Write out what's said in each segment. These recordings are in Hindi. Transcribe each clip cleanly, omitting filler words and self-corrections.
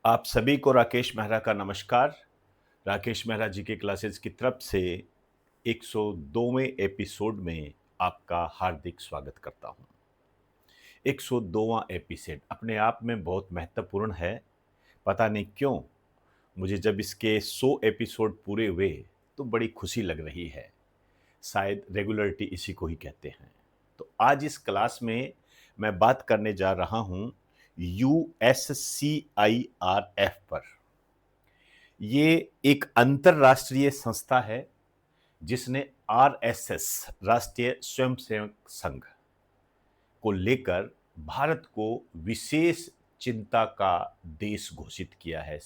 आप सभी को राकेश मेहरा का नमस्कार। राकेश मेहरा जी के क्लासेस की तरफ से 102वें एपिसोड में आपका हार्दिक स्वागत करता हूं। 102वां एपिसोड अपने आप में बहुत महत्वपूर्ण है। पता नहीं क्यों मुझे जब इसके 100 एपिसोड पूरे हुए तो बड़ी खुशी लग रही है। शायद रेगुलरिटी इसी को ही कहते हैं। तो आज इस क्लास में मैं बात करने जा रहा हूं यूएससीआईआरएफ पर। ये एक अंतरराष्ट्रीय संस्था है जिसने आरएसएस राष्ट्रीय स्वयंसेवक संघ को लेकर भारत को विशेष चिंता का देश घोषित किया है।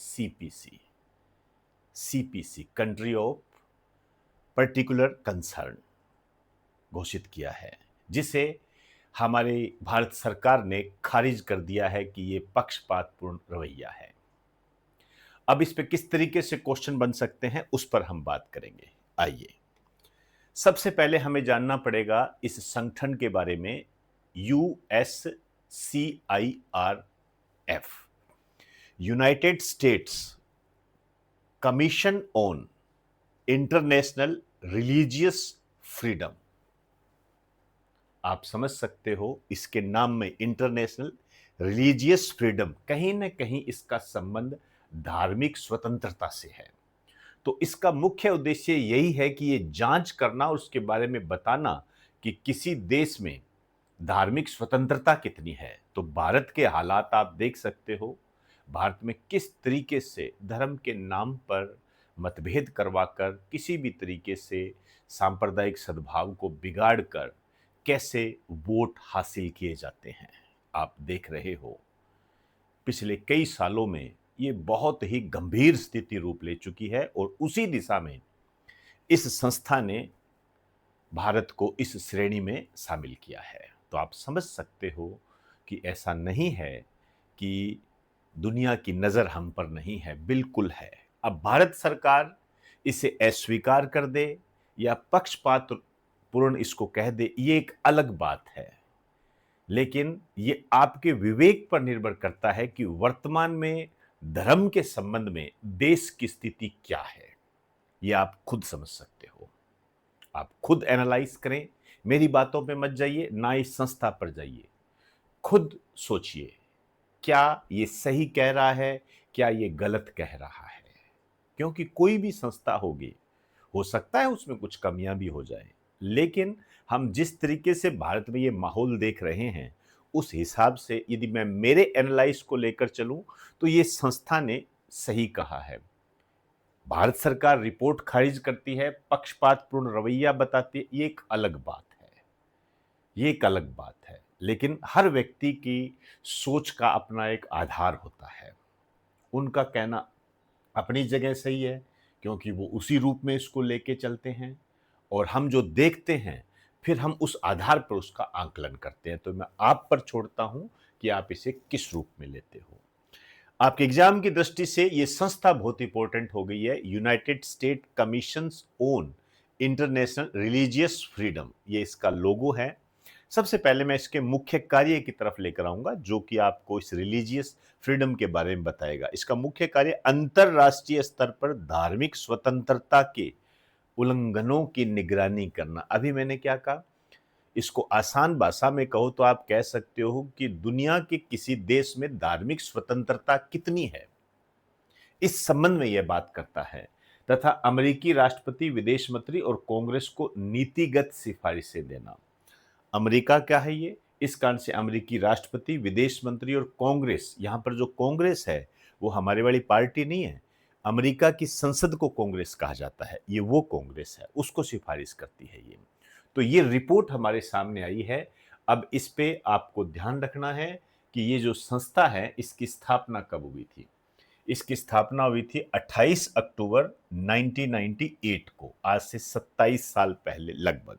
CPC country of particular concern घोषित किया है, जिसे हमारी भारत सरकार ने खारिज कर दिया है कि ये पक्षपातपूर्ण रवैया है। अब इस पे किस तरीके से क्वेश्चन बन सकते हैं उस पर हम बात करेंगे। आइए, सबसे पहले हमें जानना पड़ेगा इस संगठन के बारे में। USCIRF, United states commission on international religious freedom. आप समझ सकते हो इसके नाम में इंटरनेशनल रिलीजियस फ्रीडम, कहीं ना कहीं इसका संबंध धार्मिक स्वतंत्रता से है। तो इसका मुख्य उद्देश्य यही है कि ये जांच करना और उसके बारे में बताना कि किसी देश में धार्मिक स्वतंत्रता कितनी है। तो भारत के हालात आप देख सकते हो, भारत में किस तरीके से धर्म के नाम पर मतभेद करवाकर किसी भी तरीके से सांप्रदायिक सद्भाव को बिगाड़कर कैसे वोट हासिल किए जाते हैं। आप देख रहे हो पिछले कई सालों में ये बहुत ही गंभीर स्थिति रूप ले चुकी है और उसी दिशा में इस संस्था ने भारत को इस श्रेणी में शामिल किया है। तो आप समझ सकते हो कि ऐसा नहीं है कि दुनिया की नज़र हम पर नहीं है, बिल्कुल है। अब भारत सरकार इसे अस्वीकार कर दे या पक्षपातपूर्ण इसको कह दे, ये एक अलग बात है, लेकिन ये आपके विवेक पर निर्भर करता है कि वर्तमान में धर्म के संबंध में देश की स्थिति क्या है। ये आप खुद समझ सकते हो, आप खुद एनालाइज करें। मेरी बातों पे मत जाइए, ना इस संस्था पर जाइए, खुद सोचिए क्या ये सही कह रहा है, क्या ये गलत कह रहा है। क्योंकि कोई भी संस्था होगी, हो सकता है उसमें कुछ कमियां भी हो जाए, लेकिन हम जिस तरीके से भारत में ये माहौल देख रहे हैं उस हिसाब से यदि मैं मेरे एनालाइज को लेकर चलूं तो ये संस्था ने सही कहा है। भारत सरकार रिपोर्ट खारिज करती है, पक्षपातपूर्ण रवैया बताती है, ये एक अलग बात है, ये एक अलग बात है। लेकिन हर व्यक्ति की सोच का अपना एक आधार होता है। उनका कहना अपनी जगह सही है क्योंकि वो उसी रूप में इसको लेके चलते हैं, और हम जो देखते हैं फिर हम उस आधार पर उसका आकलन करते हैं। तो मैं आप पर छोड़ता हूं कि आप इसे किस रूप में लेते हो। आपके एग्जाम की दृष्टि से ये संस्था बहुत इंपॉर्टेंट हो गई है, United state commissions on international religious freedom, ये इसका लोगो है। सबसे पहले मैं इसके मुख्य कार्य की तरफ लेकर आऊंगा जो कि आपको इस रिलीजियस फ्रीडम के बारे में बताएगा। इसका मुख्य कार्य अंतरराष्ट्रीय स्तर पर धार्मिक स्वतंत्रता के उल्लंघनों की निगरानी करना। अभी मैंने क्या कहा, इसको आसान भाषा में कहो तो आप कह सकते हो कि दुनिया के किसी देश में धार्मिक स्वतंत्रता कितनी है, इस संबंध में यह बात करता है, तथा अमेरिकी राष्ट्रपति, विदेश मंत्री और कांग्रेस को नीतिगत सिफारिशें देना। अमेरिका क्या है ये, इस कारण से अमेरिकी राष्ट्रपति, विदेश मंत्री और कांग्रेस, यहां पर जो कांग्रेस है वो हमारी वाली पार्टी नहीं है, अमेरिका की संसद को कांग्रेस कहा जाता है, ये वो कांग्रेस है, उसको सिफारिश करती है ये। तो ये रिपोर्ट हमारे सामने आई है। अब इस पे आपको ध्यान रखना है कि ये जो संस्था है इसकी स्थापना कब हुई थी। इसकी स्थापना हुई थी 28 अक्टूबर 1998 को, आज से 27 साल पहले लगभग।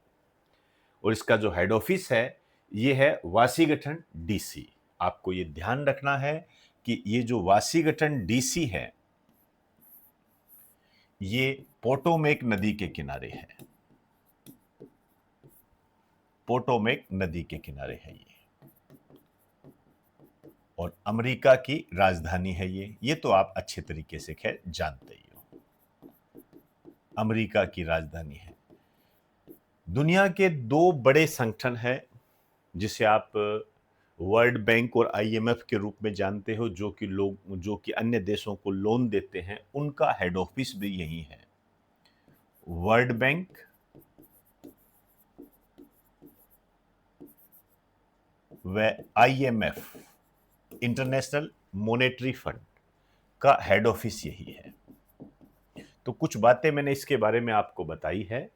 और इसका जो हेड ऑफिस है ये है वाशिंगटन डीसी। आपको ये ध्यान रखना है कि ये जो वाशिंगटन डीसी है ये पोटोमेक नदी के किनारे है, पोटोमेक नदी के किनारे है ये। और अमेरिका की राजधानी है ये तो आप अच्छे तरीके से खैर जानते ही हो। अमेरिका की राजधानी है। दुनिया के दो बड़े संगठन हैं जिसे आप वर्ल्ड बैंक और आईएमएफ के रूप में जानते हो, जो कि अन्य देशों को लोन देते हैं, उनका हेड ऑफिस भी यही है। वर्ल्ड बैंक व आईएमएफ, इंटरनेशनल मॉनेटरी फंड, का हेड ऑफिस यही है। तो कुछ बातें मैंने इसके बारे में आपको बताई है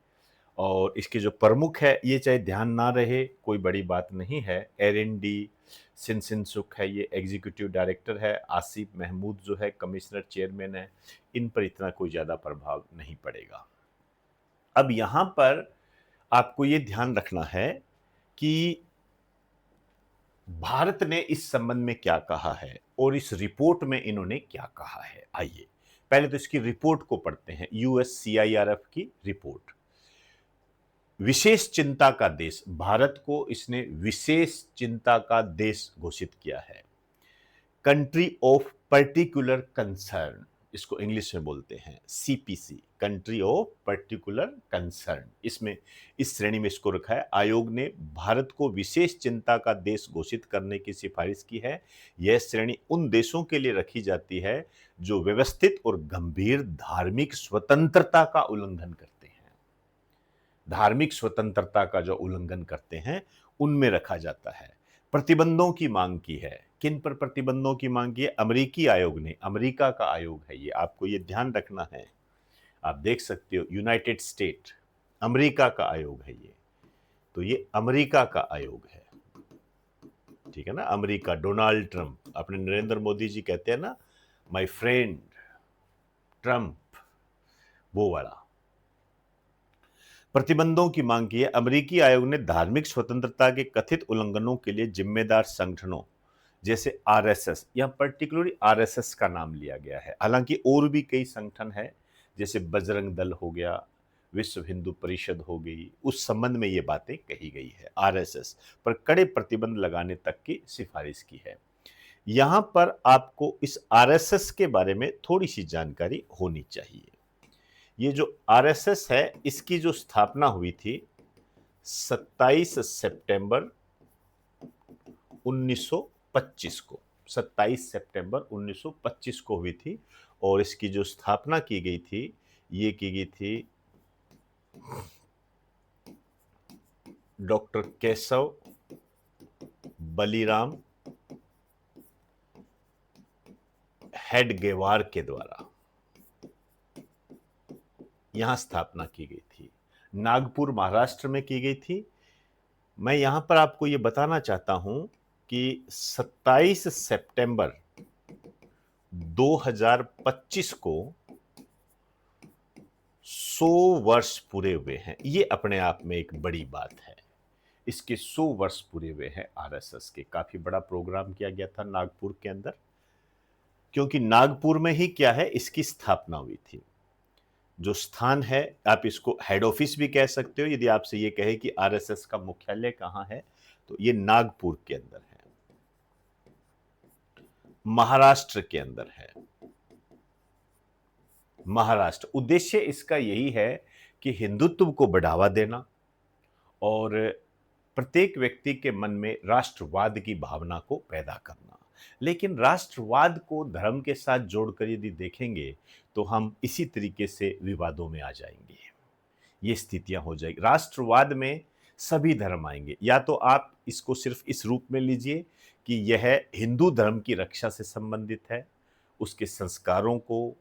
और इसके जो प्रमुख है, ये चाहे ध्यान ना रहे कोई बड़ी बात नहीं है। एरएनडी सिनसिनसुक है, ये एग्जीक्यूटिव डायरेक्टर है। आसिफ महमूद जो है कमिश्नर चेयरमैन है। इन पर इतना कोई ज़्यादा प्रभाव नहीं पड़ेगा। अब यहाँ पर आपको ये ध्यान रखना है कि भारत ने इस संबंध में क्या कहा है और इस रिपोर्ट में इन्होंने क्या कहा है। आइए पहले तो इसकी रिपोर्ट को पढ़ते हैं, यूएससीआईआरएफ की रिपोर्ट। विशेष चिंता का देश, भारत को इसने विशेष चिंता का देश घोषित किया है। कंट्री ऑफ पर्टिकुलर कंसर्न, इसको इंग्लिश में बोलते हैं CPC, country of particular concern. इसमें इस श्रेणी में इसको रखा है। आयोग ने भारत को विशेष चिंता का देश घोषित करने की सिफारिश की है। यह श्रेणी उन देशों के लिए रखी जाती है जो व्यवस्थित और गंभीर धार्मिक स्वतंत्रता का उल्लंघन करते हैं। धार्मिक स्वतंत्रता का जो उल्लंघन करते हैं उनमें रखा जाता है। प्रतिबंधों की मांग की है। किन पर प्रतिबंधों की मांग की है? अमेरिकी आयोग ने, अमेरिका का आयोग है ये, आपको ये ध्यान रखना है। आप देख सकते हो यूनाइटेड स्टेट, अमेरिका का आयोग है ये, तो ये अमेरिका का आयोग है, ठीक है ना। अमेरिका, डोनाल्ड ट्रंप, अपने नरेंद्र मोदी जी कहते हैं ना माय फ्रेंड ट्रंप, वो वाला। प्रतिबंधों की मांग की है। अमेरिकी आयोग ने धार्मिक स्वतंत्रता के कथित उल्लंघनों के लिए जिम्मेदार संगठनों जैसे आरएसएस, या पर्टिकुलरली आरएसएस का नाम लिया गया है, हालांकि और भी कई संगठन है जैसे बजरंग दल हो गया, विश्व हिंदू परिषद हो गई, उस संबंध में ये बातें कही गई है। आरएसएस पर कड़े प्रतिबंध लगाने तक की सिफारिश की है। यहां पर आपको इस आरएसएस के बारे में थोड़ी सी जानकारी होनी चाहिए। ये जो आरएसएस है, इसकी जो स्थापना हुई थी 27 सितंबर 1925 को, 27 सितंबर 1925 को हुई थी। और इसकी जो स्थापना की गई थी, ये की गई थी डॉक्टर केशव बलिराम हेडगेवार के द्वारा यहां स्थापना की गई थी। नागपुर, महाराष्ट्र में की गई थी। मैं यहां पर आपको यह बताना चाहता हूं कि 27 सितंबर 2025 को 100 वर्ष पूरे हुए हैं। ये अपने आप में एक बड़ी बात है। इसके 100 वर्ष पूरे हुए हैं आरएसएस के। काफी बड़ा प्रोग्राम किया गया था नागपुर के अंदर, क्योंकि नागपुर में ही क्या है, इसकी स्थापना हुई थी। जो स्थान है, आप इसको हेड ऑफिस भी कह सकते हो। यदि आपसे ये कहे कि आरएसएस का मुख्यालय कहां है, तो ये नागपुर के अंदर है, महाराष्ट्र के अंदर है। महाराष्ट्र, उद्देश्य इसका यही है कि हिंदुत्व को बढ़ावा देना और प्रत्येक व्यक्ति के मन में राष्ट्रवाद की भावना को पैदा करना। लेकिन राष्ट्रवाद को धर्म के साथ जोड़कर यदि देखेंगे तो हम इसी तरीके से विवादों में आ जाएंगे। ये स्थितियां हो जाएगी। राष्ट्रवाद में सभी धर्म आएंगे। या तो आप इसको सिर्फ इस रूप में लीजिए कि यह हिंदू धर्म की रक्षा से संबंधित है, उसके संस्कारों को,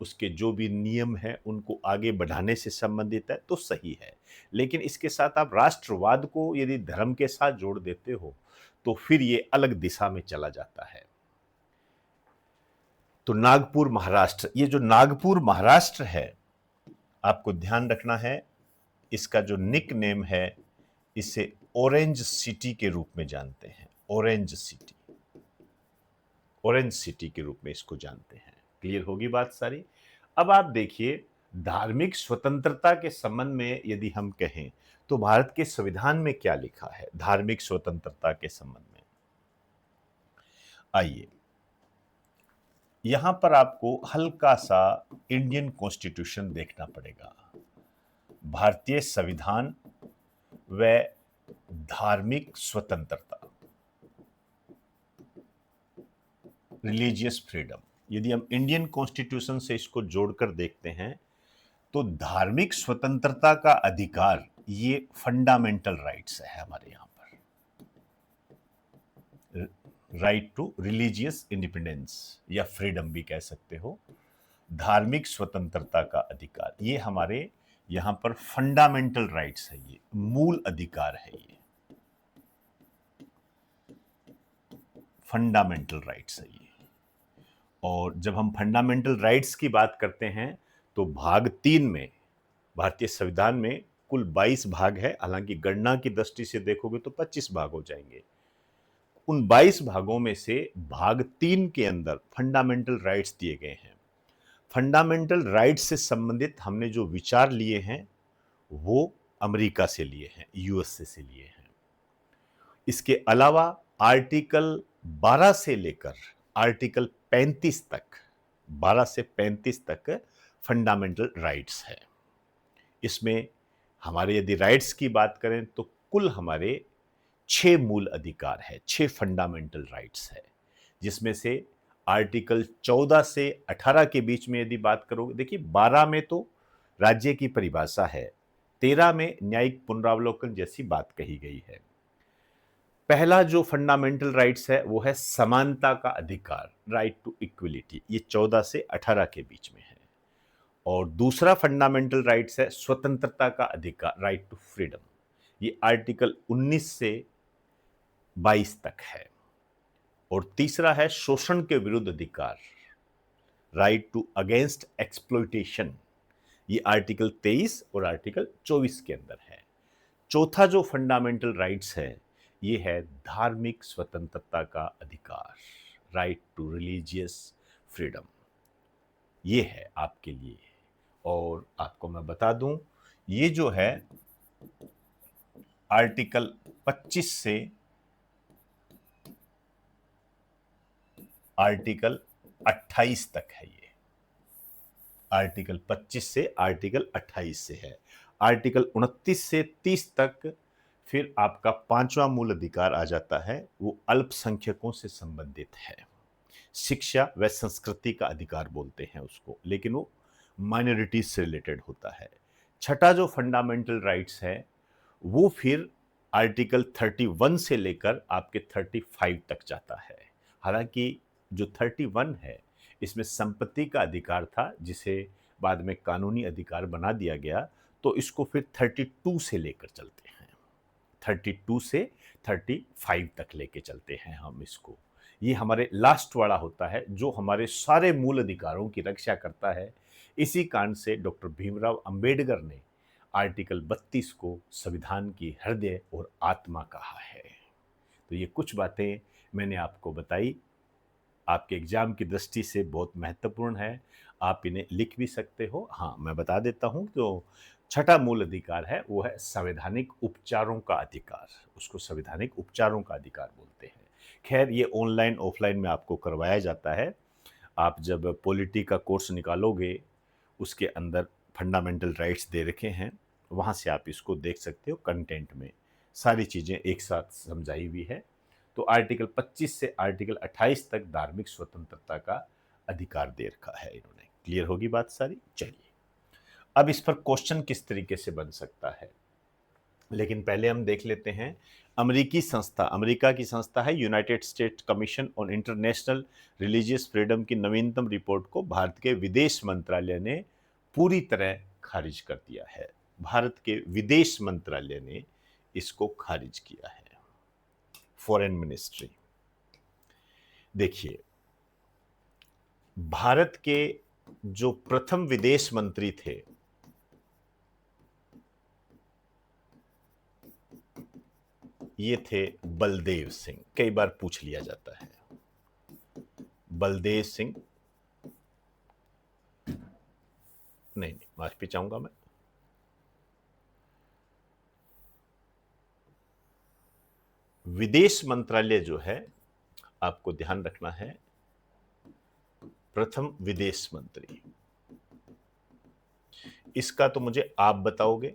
उसके जो भी नियम हैं उनको आगे बढ़ाने से संबंधित है, तो सही है। लेकिन इसके साथ आप राष्ट्रवाद को यदि धर्म के साथ जोड़ देते हो तो फिर ये अलग दिशा में चला जाता है। तो नागपुर, महाराष्ट्र, ये जो नागपुर महाराष्ट्र है, आपको ध्यान रखना है, इसका जो निक नेम है, इसे ऑरेंज सिटी के रूप में जानते हैं। ऑरेंज सिटी, ऑरेंज सिटी के रूप में इसको जानते हैं। क्लियर होगी बात सारी। अब आप देखिए, धार्मिक स्वतंत्रता के संबंध में यदि हम कहें तो भारत के संविधान में क्या लिखा है धार्मिक स्वतंत्रता के संबंध में। आइए, यहां पर आपको हल्का सा इंडियन कॉन्स्टिट्यूशन देखना पड़ेगा। भारतीय संविधान व धार्मिक स्वतंत्रता, रिलीजियस फ्रीडम। यदि हम इंडियन कॉन्स्टिट्यूशन से इसको जोड़कर देखते हैं तो धार्मिक स्वतंत्रता का अधिकार, ये फंडामेंटल राइट्स है हमारे यहां पर। राइट टू रिलीजियस इंडिपेंडेंस या फ्रीडम भी कह सकते हो। धार्मिक स्वतंत्रता का अधिकार, ये हमारे यहां पर फंडामेंटल राइट्स है, ये मूल अधिकार है, ये फंडामेंटल राइट्स है ये। और जब हम फंडामेंटल राइट्स की बात करते हैं तो भाग 3 में, भारतीय संविधान में कुल 22 भाग है, हालांकि गणना की दृष्टि से देखोगे तो 25 भाग हो जाएंगे। उन 22 भागों में से भाग 3 के अंदर फंडामेंटल राइट्स दिए गए हैं। फंडामेंटल राइट्स से संबंधित हमने जो विचार लिए हैं वो अमेरिका से लिए हैं, यूएसए से लिए हैं। इसके अलावा आर्टिकल 12 से लेकर आर्टिकल 35 तक, 12 से 35 तक फंडामेंटल राइट्स है। इसमें हमारे यदि राइट्स की बात करें तो कुल हमारे 6 मूल अधिकार है, 6 फंडामेंटल राइट्स है, जिसमें से आर्टिकल 14 से 18 के बीच में यदि बात करोगे, देखिए 12 में तो राज्य की परिभाषा है, 13 में न्यायिक पुनरावलोकन जैसी बात कही गई है। पहला जो फंडामेंटल राइट्स है वो है समानता का अधिकार, राइट टू इक्वलिटी, ये 14 से 18 के बीच में है। और दूसरा फंडामेंटल राइट्स है स्वतंत्रता का अधिकार, राइट टू फ्रीडम, ये आर्टिकल 19 से 22 तक है। और तीसरा है शोषण के विरुद्ध अधिकार, राइट टू अगेंस्ट एक्सप्लॉयटेशन, ये आर्टिकल 23 और आर्टिकल 24 के अंदर है। चौथा जो फंडामेंटल राइट्स है ये है धार्मिक स्वतंत्रता का अधिकार, राइट टू रिलीजियस फ्रीडम, ये है आपके लिए। और आपको मैं बता दूं, ये जो है आर्टिकल 25 से आर्टिकल 28 तक है, ये आर्टिकल 25 से आर्टिकल 28 से है। आर्टिकल 29 से 30 तक फिर आपका 5वां मूल अधिकार आ जाता है, वो अल्पसंख्यकों से संबंधित है, शिक्षा व संस्कृति का अधिकार बोलते हैं उसको, लेकिन वो माइनॉरिटीज से रिलेटेड होता है। छठा जो फंडामेंटल राइट्स है वो फिर आर्टिकल 31 से लेकर आपके 35 तक जाता है। हालांकि जो 31 है इसमें संपत्ति का अधिकार था, जिसे बाद में कानूनी अधिकार बना दिया गया, तो इसको फिर 32 से लेकर चलते हैं, 32 से 35 तक लेके चलते हैं हम इसको। ये हमारे लास्ट वाला होता है जो हमारे सारे मूल अधिकारों की रक्षा करता है। इसी कारण से डॉक्टर भीमराव अंबेडकर ने आर्टिकल 32 को संविधान की हृदय और आत्मा कहा है। तो ये कुछ बातें मैंने आपको बताई, आपके एग्जाम की दृष्टि से बहुत महत्वपूर्ण है, आप इन्हें लिख भी सकते हो। हाँ, मैं बता देता हूँ, तो छठा मूल अधिकार है वो है संवैधानिक उपचारों का अधिकार, उसको संवैधानिक उपचारों का अधिकार बोलते हैं। खैर, ये ऑनलाइन ऑफलाइन में आपको करवाया जाता है। आप जब पॉलिटी का कोर्स निकालोगे उसके अंदर फंडामेंटल राइट्स दे रखे हैं, वहाँ से आप इसको देख सकते हो, कंटेंट में सारी चीज़ें एक साथ समझाई हुई है। तो आर्टिकल 25 से आर्टिकल 28 तक धार्मिक स्वतंत्रता का अधिकार दे रखा है इन्होंने। क्लियर होगी बात सारी? चलिए, अब इस पर क्वेश्चन किस तरीके से बन सकता है, लेकिन पहले हम देख लेते हैं अमेरिकी संस्था, अमेरिका की संस्था है United states commission on international religious freedom की नवीनतम रिपोर्ट को भारत के विदेश मंत्रालय ने पूरी तरह खारिज कर दिया है। भारत के विदेश मंत्रालय ने इसको खारिज किया है, फॉरेन मिनिस्ट्री। देखिए, भारत के जो प्रथम विदेश मंत्री थे ये थे बलदेव सिंह। कई बार पूछ लिया जाता है, बलदेव सिंह, नहीं माफी चाहूंगा मैं, विदेश मंत्रालय जो है आपको ध्यान रखना है, प्रथम विदेश मंत्री। इसका तो मुझे आप बताओगे,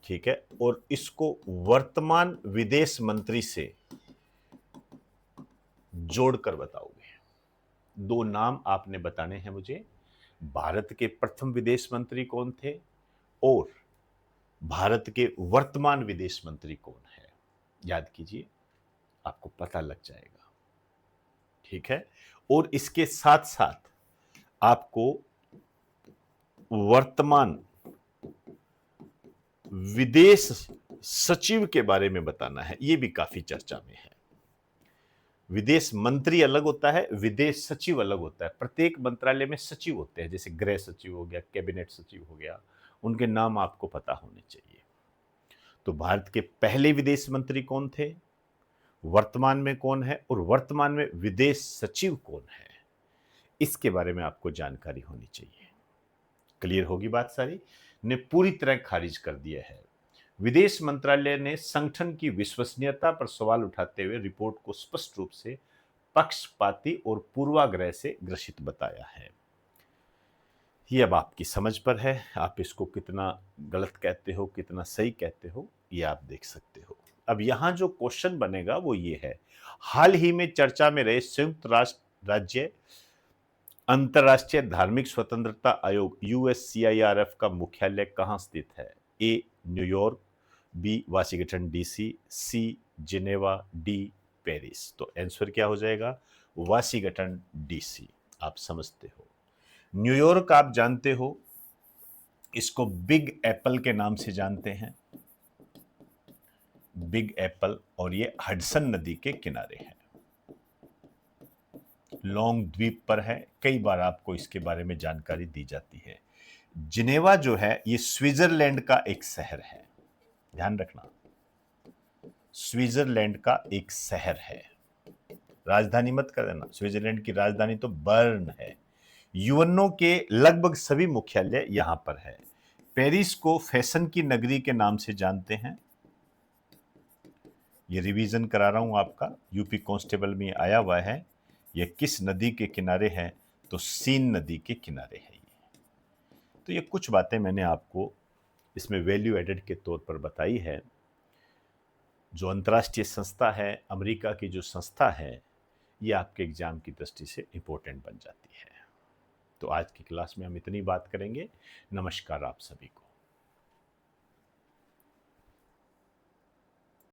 ठीक है, और इसको वर्तमान विदेश मंत्री से जोड़कर बताओगे। दो नाम आपने बताने हैं मुझे, भारत के प्रथम विदेश मंत्री कौन थे और भारत के वर्तमान विदेश मंत्री कौन है। याद कीजिए, आपको पता लग जाएगा, ठीक है। और इसके साथ साथ आपको वर्तमान विदेश सचिव के बारे में बताना है, यह भी काफी चर्चा में है। विदेश मंत्री अलग होता है, विदेश सचिव अलग होता है। प्रत्येक मंत्रालय में सचिव होते हैं, जैसे गृह सचिव हो गया, कैबिनेट सचिव हो गया, उनके नाम आपको पता होने चाहिए। तो भारत के पहले विदेश मंत्री कौन थे, वर्तमान में कौन है, और वर्तमान में विदेश सचिव कौन है, इसके बारे में आपको जानकारी होनी चाहिए। क्लियर होगी बात सारी? ने पूरी तरह खारिज कर दिया है। विदेश मंत्रालय ने संगठन की विश्वसनीयता पर सवाल उठाते हुए रिपोर्ट को स्पष्ट रूप से पक्षपाती और पूर्वाग्रह से ग्रसित बताया है। ये अब आपकी समझ पर है, आप इसको कितना गलत कहते हो, कितना सही कहते हो, ये आप देख सकते हो। अब यहां जो क्वेश्चन बनेगा वो ये है, हाल ही में चर्चा में रहे संयुक्त राष्ट्र राज्य अंतर्राष्ट्रीय धार्मिक स्वतंत्रता आयोग USCIRF का मुख्यालय कहां स्थित है। A New York, B Washington DC, C Geneva, D Paris. तो आंसर क्या हो जाएगा, वाशिंगटन डीसी। आप समझते हो। न्यूयॉर्क आप जानते हो, इसको बिग एप्पल के नाम से जानते हैं, बिग एप्पल, और ये हडसन नदी के किनारे है, लॉन्ग द्वीप पर है। कई बार आपको इसके बारे में जानकारी दी जाती है। जिनेवा जो है ये स्विट्जरलैंड का एक शहर है, ध्यान रखना, स्विट्जरलैंड का एक शहर है। राजधानी मत कर देना, स्विट्जरलैंड की राजधानी तो बर्न है। यूएनओ के लगभग सभी मुख्यालय यहां पर है। पेरिस को फैशन की नगरी के नाम से जानते हैं। ये रिवीजन करा रहा हूं आपका, यूपी कांस्टेबल में आया हुआ है। यह किस नदी के किनारे है, तो सीन नदी के किनारे है। तो ये कुछ बातें मैंने आपको इसमें वैल्यू एडेड के तौर पर बताई है। जो अंतर्राष्ट्रीय संस्था है, अमेरिका की जो संस्था है, ये आपके एग्जाम की दृष्टि से इंपॉर्टेंट बन जाती है। तो आज की क्लास में हम इतनी बात करेंगे। नमस्कार आप सभी को।